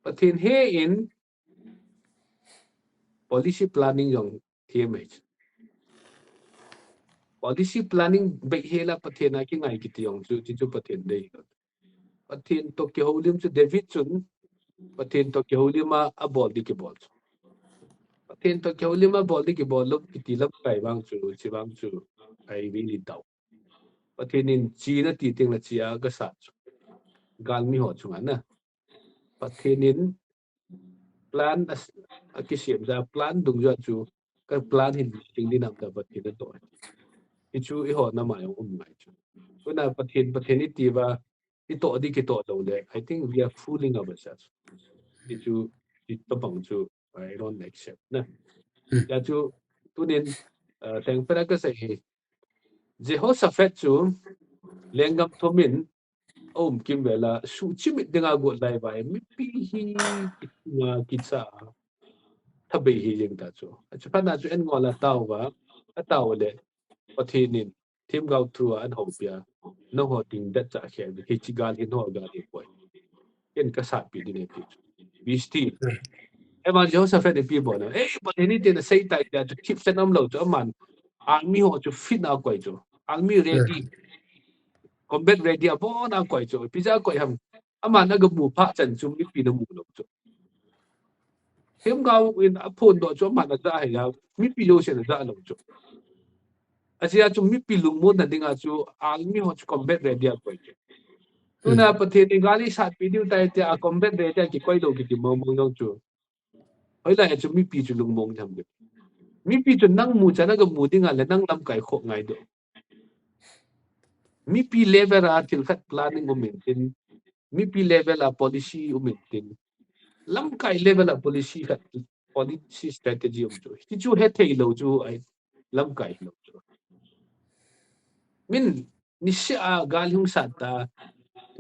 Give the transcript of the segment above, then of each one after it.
Pathen he in policy planning yung TMH. Policy planning behela Pathen na kingai kiti yung chu Pathen day. Pathen to ki holim chu David chun Pathen to ki holima abol di ki bol. Pathen to ki holima bol di ki bol lo kiti lam kai bang chu chi bang chu ai really tau. Pathen in chi na ti ting la chia ga sa chu. Gal mi ho chu na. Pathen in plan as ki siam ja plan dung ja chu ka plan hin ting di nam da Pathen na to. Ichu I ho na ma yung mai chu. So na Pathen iti ba ito di kito daw le. I think we are fooling ourselves. Ichu ito bang chu I don't accept na. Ya chu tunin teng pera ka sa Jehoshaphat chu lengam thomin kim vela su chimit dinga go lai ba mi pi hi kitna kitsa thabe hi jeng ta chu acha pa na chu en ngola taw ba ataw le pathinin thim gau thru an ho pia no ho ting dat cha khe hi chi gal hin ho gal hi poi en ka sa pi din ti bi sti ema Jehoshaphat pi bo na pathini te na sei tai ta chu keep senam lo chu man army ho chu fit na koi chu army ready combat ready abo na koi chu pizza koi ham ama na ga mu pha chan chu mi pi na mu lo chu thêm gạo in phun đó cho mà nó ra hay là mi pi lo sen ra lo chu asia chu mi pi lung mo na dinga chu army ho chu combat ready koi chu tu na pathe ni gali sat pi diu tai te a combat ready ki koi lo ki mo mo long chu hoi la chu mi pi chu lung mong tham mi pi chu nang mu cha na ga mu dinga le nang lam kai kho ngai do mi pi level a til khat planning o maintain mi pi level a policy o maintain lam kai level a policy strategy om chu ti chu he thei lo chu ai lam kai lo chu min ni sha gal hung sa ta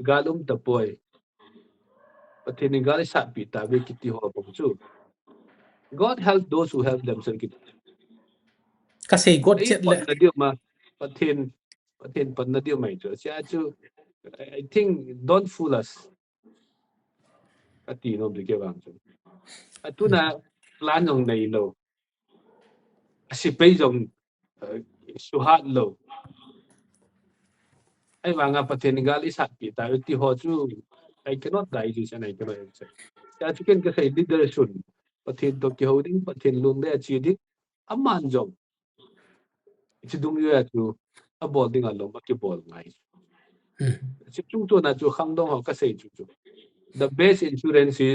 galum ta poi pathini gal sa pi ta be kiti ho bom chu God help those who help themselves kiti kasi God ei chet pon le na dio ma pathen pon na dio mai chu sia chu I think don't fool us ati nom de ke bang chu atuna plan ong nei lo si pe jong suhat lo ai wanga pathen gal isat pi ta ti ho chu I cannot die this and I cannot answer ya chu ken ka sai leader sun pathen to ki holding pathen lung le chi dik aman jong chi dung yu chu a bol ding a lo ma ki bol ngai chi chung to na chu khang dong ho ka sai chu the best insurance is